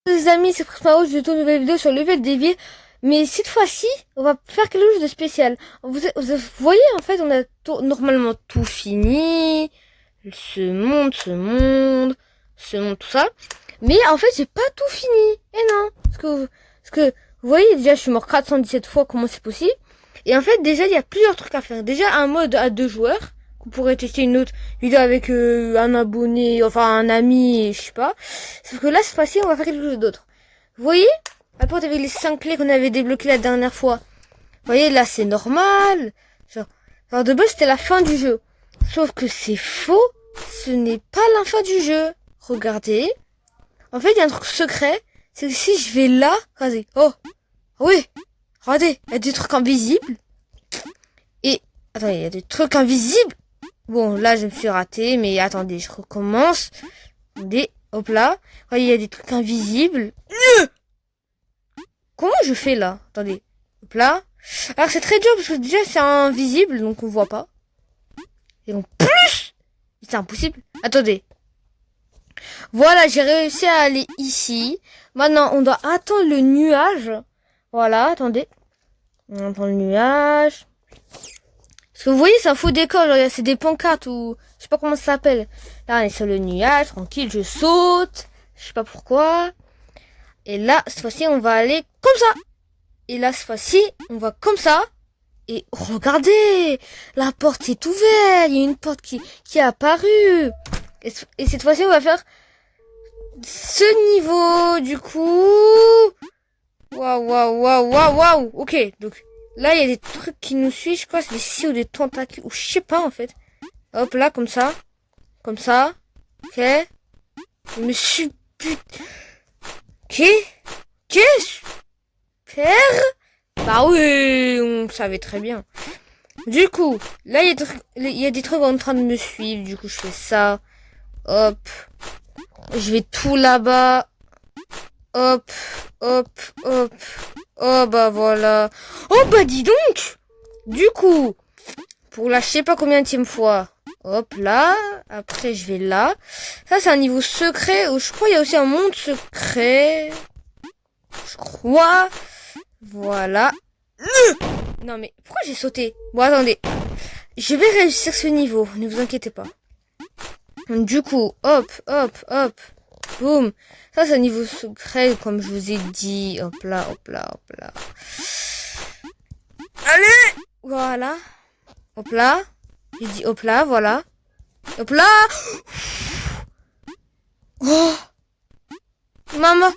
Les amis, c'est Prismao, je tourne une nouvelle vidéo sur Level Devil. Mais cette fois-ci, on va faire quelque chose de spécial. Vous voyez, en fait, on a normalement tout fini. Ce monde, tout ça. Mais en fait, j'ai pas tout fini. Eh non. Parce que, vous voyez, déjà, je suis mort 417 fois, comment c'est possible? Et en fait, déjà, il y a plusieurs trucs à faire. Déjà, un mode à 2 joueurs. Vous pourrez tester une autre vidéo avec un abonné, enfin un ami, je sais pas. Sauf que là, cette fois-ci, on va faire quelque chose d'autre. Vous voyez, la porte avec les 5 clés qu'on avait débloquées la dernière fois. Vous voyez, là, c'est normal. Genre de base, c'était la fin du jeu. Sauf que c'est faux. Ce n'est pas la fin du jeu. Regardez. En fait, il y a un truc secret. C'est que si je vais là, regardez. Oh, oui. Regardez, il y a des trucs invisibles. Et, attendez, il y a des trucs invisibles. Bon, là, je me suis raté, mais attendez, je recommence. Attendez, hop là. Voyez, il y a des trucs invisibles. Comment je fais là? Attendez, hop là. Alors, c'est très dur parce que déjà, c'est invisible, donc on voit pas. Et en plus, c'est impossible. Attendez. Voilà, j'ai réussi à aller ici. Maintenant, on doit attendre le nuage. Voilà, attendez. On attend le nuage. Parce que vous voyez, c'est un faux décor, genre, c'est des pancartes ou, je sais pas comment ça s'appelle. Là, on est sur le nuage, tranquille, je saute. Je sais pas pourquoi. Et là, cette fois-ci, on va aller comme ça. Et là, cette fois-ci, on va comme ça. Et regardez, la porte est ouverte. Il y a une porte qui est apparue. Et cette fois-ci, on va faire ce niveau, du coup. Waouh, waouh, waouh, waouh, waouh. Ok, donc là, il y a des trucs qui nous suivent. Je crois que c'est des scies ou des tentacules. Ou je sais pas, en fait. Hop, là, comme ça. Comme ça. Ok. Je me suis... Ok. Super. Bah oui, on savait très bien. Du coup, là, il y a des trucs en train de me suivre. Du coup, je fais ça. Hop. Je vais tout là-bas. Hop, hop, hop. Oh, bah voilà. Oh, bah dis donc. Du coup, pour la je sais pas combienième fois. Hop, là. Après, je vais là. Ça, c'est un niveau secret. Où je crois il y a aussi un monde secret. Je crois. Voilà. Non, mais pourquoi j'ai sauté? Bon, attendez. Je vais réussir ce niveau. Ne vous inquiétez pas. Du coup, hop, hop, hop. Boum. Ça, c'est un niveau secret, comme je vous ai dit. Hop là, hop là, hop là. Allez! Voilà. Hop là. J'ai dit hop là, voilà. Hop là. Oh! Maman!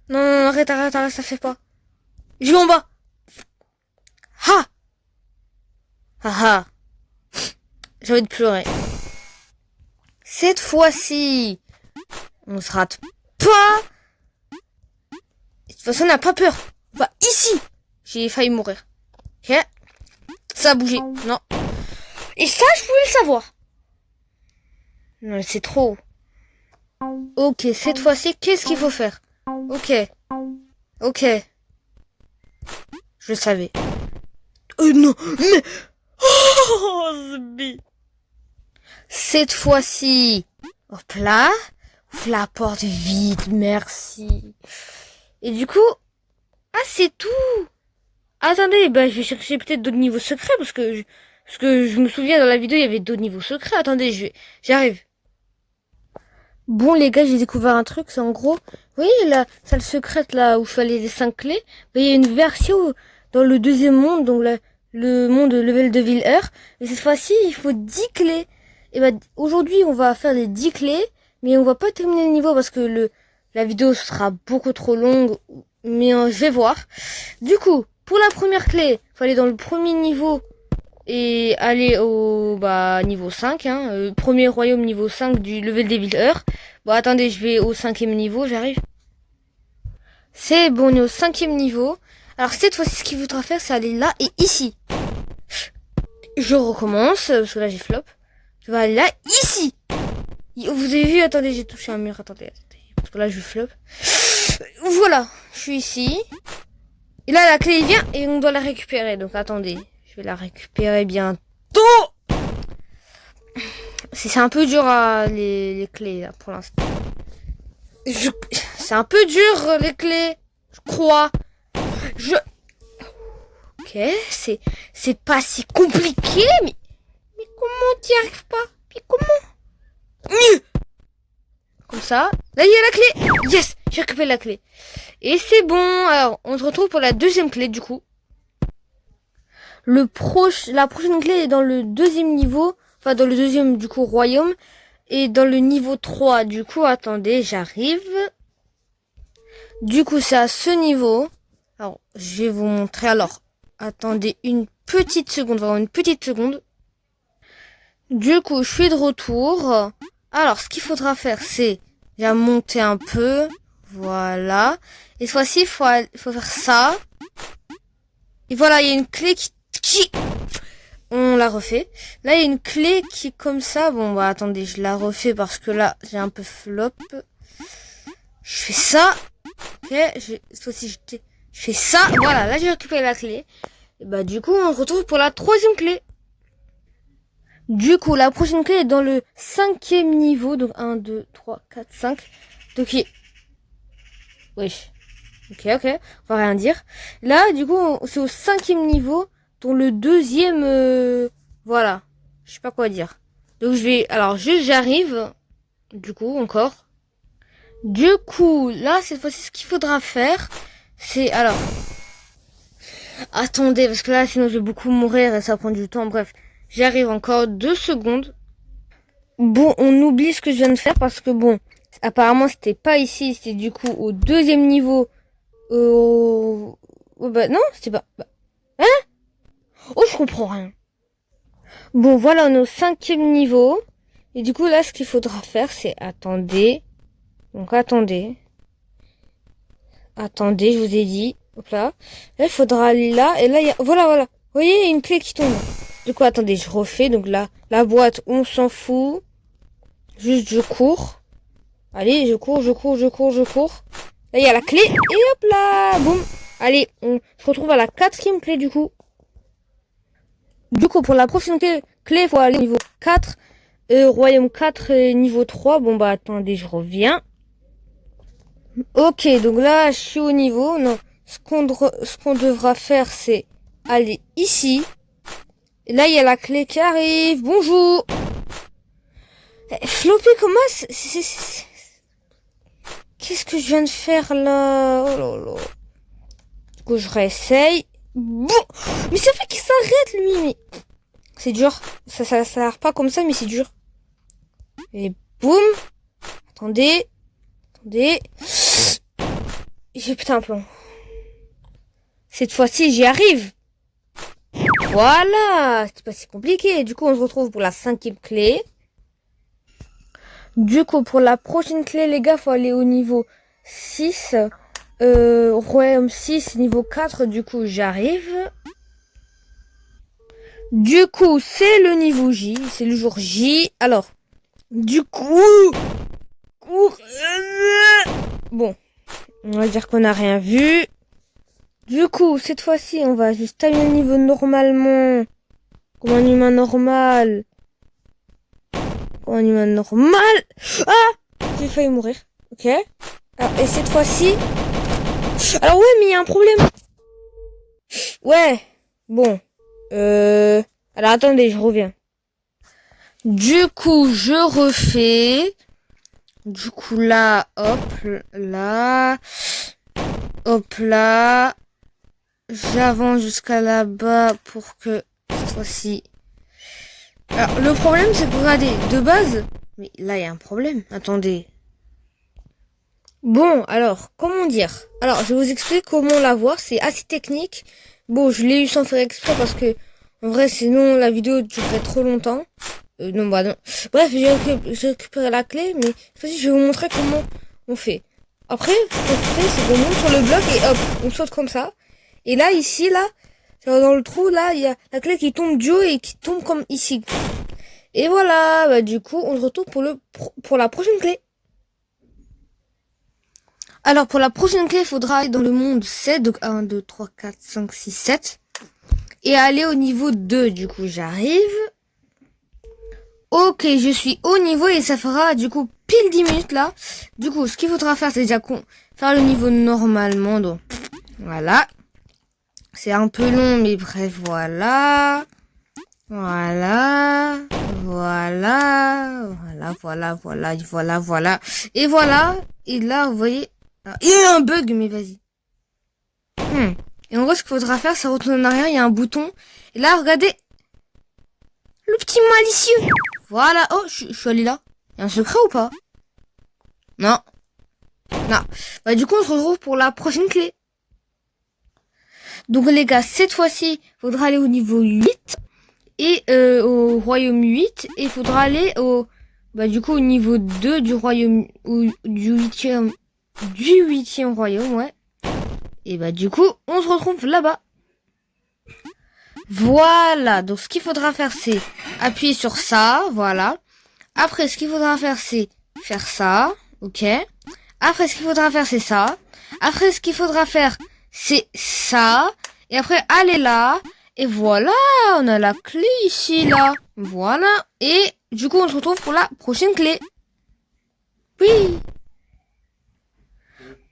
Non, non, arrête, ça fait pas. Je vais en bas. Ha! Ha ha. J'ai envie de pleurer. Cette fois-ci, on se rate pas. De toute façon, on n'a pas peur. On va ici. J'ai failli mourir. Ok? Ça a bougé. Non. Et ça, je pouvais le savoir. Non, c'est trop. Ok, cette fois-ci, qu'est-ce qu'il faut faire? Ok. Ok. Je le savais. Oh non, mais... Oh, Zbi. Cette fois-ci, hop là, ouvre la porte vite, merci. Et du coup, ah c'est tout. Attendez, bah je vais chercher peut-être d'autres niveaux secrets parce que je me souviens dans la vidéo il y avait d'autres niveaux secrets. Attendez, j'arrive. Bon les gars, j'ai découvert un truc, c'est en gros, vous voyez la salle secrète là où il fallait les 5 clés, bah, il y a une version dans le deuxième monde, donc le monde Level Devil Earth, et cette fois-ci il faut 10 clés. Et bah aujourd'hui on va faire les 10 clés, mais on va pas terminer le niveau parce que la vidéo sera beaucoup trop longue, mais je vais voir. Du coup, pour la première clé, faut aller dans le premier niveau et aller au niveau 5, hein, premier royaume niveau 5 du Level Devil Earth. Bon attendez, je vais au 5e niveau, j'arrive. C'est bon, on est au 5e niveau. Alors cette fois-ci, ce qu'il faudra faire, c'est aller là et ici. Je recommence, parce que là j'ai flop. Je vais aller là, ici. Vous avez vu, attendez, j'ai touché un mur, attendez. Parce que là je flop. Voilà, je suis ici. Et là la clé vient et on doit la récupérer, donc attendez. Je vais la récupérer bientôt. C'est un peu dur à les clés là pour l'instant. C'est un peu dur, les clés. Je crois. Ok, c'est pas si compliqué, mais comment t'y arrives pas? Puis comment? Comme ça. Là, il y a la clé. Yes, j'ai récupéré la clé. Et c'est bon. Alors, on se retrouve pour la deuxième clé, du coup. La prochaine clé est dans le deuxième niveau. Enfin, dans le deuxième, du coup, royaume. Et dans le niveau 3. Du coup, attendez, j'arrive. Du coup, c'est à ce niveau. Alors, je vais vous montrer. Alors, attendez une petite seconde. Vraiment une petite seconde. Du coup, je suis de retour. Alors, ce qu'il faudra faire, c'est déjà monter un peu. Voilà. Et cette fois-ci, il faut faire ça. Et voilà, il y a une clé qui... On l'a refait. Là, il y a une clé qui est comme ça. Bon, bah, attendez, je la refais parce que là, j'ai un peu flop. Je fais ça. Ok, cette fois-ci, je fais ça. Voilà, là, j'ai récupéré la clé. Et bah, du coup, on se retrouve pour la troisième clé. Du coup, la prochaine clé est dans le 5e niveau. Donc, 1, 2, 3, 4, 5. Donc, wesh. Ok, on va rien dire. Là, du coup, c'est au 5e niveau. Dont le deuxième, voilà. Je sais pas quoi dire. Donc, alors, j'arrive. Du coup, encore. Du coup, là, cette fois-ci, ce qu'il faudra faire, c'est, alors. Attendez, parce que là, sinon, je vais beaucoup mourir et ça prend du temps. Bref, j'arrive encore 2 secondes. Bon, on oublie ce que je viens de faire parce que bon, apparemment, c'était pas ici. C'était du coup au deuxième niveau. Bah, non, c'était pas... Hein? Oh, je comprends rien. Bon, voilà, on est au 5e niveau. Et du coup, là, ce qu'il faudra faire, c'est... Attendez. Donc, attendez. Attendez, je vous ai dit. Hop là. Là, il faudra aller là. Et là, il y a... Voilà. Vous voyez, il y a une clé qui tombe. Du coup, attendez, je refais. Donc là, la boîte, on s'en fout. Juste, je cours. Allez, je cours. Là, il y a la clé. Et hop là. Boum. Allez, on se retrouve à la 4e clé, du coup. Du coup, pour la prochaine clé, il faut aller au niveau 4. Royaume 4 et niveau 3. Bon, bah, attendez, je reviens. Ok, donc là, je suis au niveau. Non, ce qu'on devra faire, c'est aller ici. Et là, il y a la clé qui arrive. Bonjour. Floppy, comment Qu'est-ce que je viens de faire, là? Oh là là. Du coup, je réessaye. Bon. Mais ça fait qu'il s'arrête, lui. Mais c'est dur. Ça a l'air pas comme ça, mais c'est dur. Et boum. Attendez. J'ai putain un plan. Cette fois-ci, j'y arrive. Voilà. C'est pas si compliqué. Du coup, on se retrouve pour la 5e clé. Du coup, pour la prochaine clé, les gars, faut aller au niveau 6. Royaume 6, niveau 4. Du coup, j'arrive. Du coup, c'est le niveau J. C'est le jour J. Alors, du coup... Bon, on va dire qu'on n'a rien vu. Du coup, cette fois-ci, on va juste tailler le niveau normalement. Comme un humain normal. Ah! J'ai failli mourir. Ok. Alors, et cette fois-ci... Alors ouais, mais il y a un problème. Ouais. Bon. Alors attendez, je reviens. Du coup, je refais... Du coup, là, hop, là, j'avance jusqu'à là-bas pour que cette fois-ci... Alors, le problème, c'est que, regardez, de base... Mais là, il y a un problème. Attendez. Bon, alors, comment dire? Alors, je vais vous expliquer comment l'avoir. C'est assez technique. Bon, je l'ai eu sans faire exprès parce que, en vrai, sinon, la vidéo durerait trop longtemps. Non, bah non. Bref, j'ai récupéré la clé, mais je vais vous montrer comment on fait. Après, ce qu'on fait, c'est qu'on monte sur le bloc et hop, on saute comme ça. Et là, ici, là, dans le trou, là, il y a la clé qui tombe du haut et qui tombe comme ici. Et voilà, bah, du coup, on se retrouve pour la prochaine clé. Alors, pour la prochaine clé, il faudra aller dans le monde 7, donc 1, 2, 3, 4, 5, 6, 7. Et aller au niveau 2, du coup, j'arrive. Ok, je suis au niveau et ça fera du coup pile 10 minutes là. Du coup, ce qu'il faudra faire, c'est déjà faire le niveau normalement. Donc, voilà. C'est un peu long, mais bref, voilà. Voilà. Voilà. Voilà. Et voilà. Et là, vous voyez, il y a eu un bug, mais vas-y. Et en gros, ce qu'il faudra faire, c'est retourner en arrière, il y a un bouton. Et là, regardez. Le petit malicieux. Voilà. Oh, je suis allé là. Il y a un secret ou pas? Non. Non. Bah, du coup, on se retrouve pour la prochaine clé. Donc, les gars, cette fois-ci, il faudra aller au niveau 8. Et au royaume 8. Et il faudra aller au... Bah, du coup, au niveau 2 du royaume... du 8e... Du 8e royaume, ouais. Et bah, du coup, on se retrouve là-bas. Voilà. Donc, ce qu'il faudra faire, c'est appuyer sur ça. Voilà. Après, ce qu'il faudra faire, c'est faire ça. Ok. Après, ce qu'il faudra faire, c'est ça. Après, ce qu'il faudra faire, c'est ça. Et après, aller là. Et voilà. On a la clé ici, là. Voilà. Et du coup, on se retrouve pour la prochaine clé. Oui.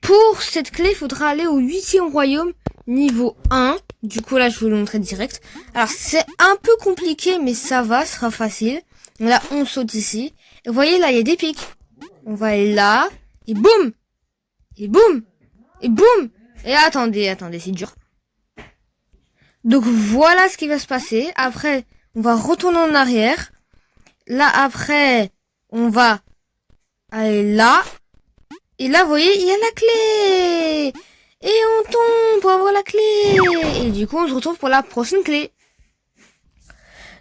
Pour cette clé, il faudra aller au 8e royaume, niveau 1. Du coup, là, je vais vous le montrer direct. Alors, c'est un peu compliqué, mais ça va, ce sera facile. Là, on saute ici. Et vous voyez, là, il y a des pics. On va aller là. Et boum! Et boum! Et boum! Et attendez, c'est dur. Donc, voilà ce qui va se passer. Après, on va retourner en arrière. Là, après, on va aller là. Et là, vous voyez, il y a la clé. Et on tombe pour avoir la clé. Et du coup, on se retrouve pour la prochaine clé.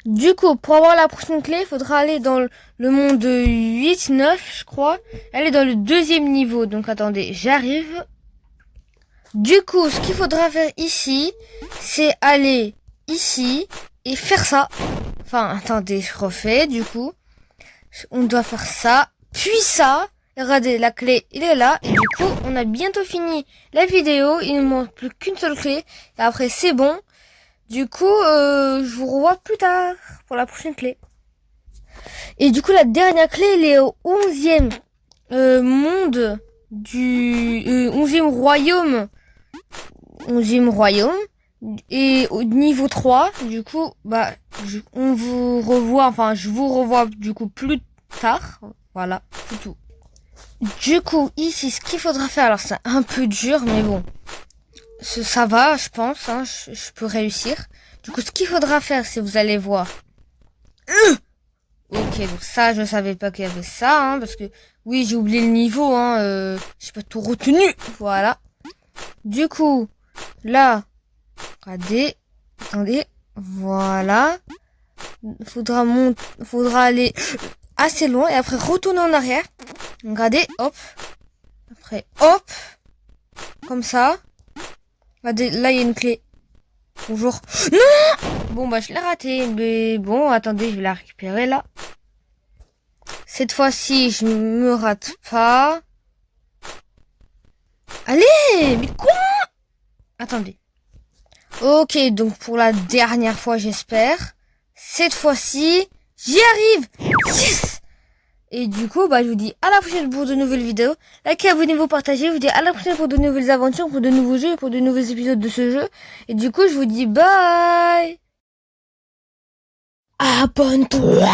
Du coup, pour avoir la prochaine clé, il faudra aller dans le monde 8-9, je crois. Elle est dans le 2e niveau. Donc, attendez, j'arrive. Du coup, ce qu'il faudra faire ici, c'est aller ici et faire ça. Enfin, attendez, je refais, du coup. On doit faire ça, puis ça. Regardez, la clé, il est là. Et du coup, on a bientôt fini la vidéo. Il ne manque plus qu'une seule clé. Et après, c'est bon. Du coup, je vous revois plus tard pour la prochaine clé. Et du coup, la dernière clé, elle est au 11e monde du 11e royaume. 11e royaume. Et au niveau 3, du coup, bah, je vous revois du coup plus tard. Voilà, c'est tout. Du coup, ici, ce qu'il faudra faire, alors c'est un peu dur, mais bon, ça va, je pense, hein, je peux réussir. Du coup, ce qu'il faudra faire, c'est vous allez voir. Ok, donc ça, je savais pas qu'il y avait ça, hein, parce que, oui, j'ai oublié le niveau, hein, j'ai pas tout retenu, voilà. Du coup, là, regardez, attendez, voilà. Faudra aller assez loin et après retourner en arrière. Regardez, hop. Après, hop. Comme ça. Regardez, là, il y a une clé. Bonjour. Non! Bon, bah, je l'ai raté. Mais bon, attendez, je vais la récupérer, là. Cette fois-ci, je me rate pas. Allez! Mais quoi? Attendez. Ok, donc pour la dernière fois, j'espère. Cette fois-ci, j'y arrive! Yes! Et du coup, bah, je vous dis à la prochaine pour de nouvelles vidéos. Likez, abonnez-vous, partagez. Je vous dis à la prochaine pour de nouvelles aventures, pour de nouveaux jeux, pour de nouveaux épisodes de ce jeu. Et du coup, je vous dis bye! Abonne-toi!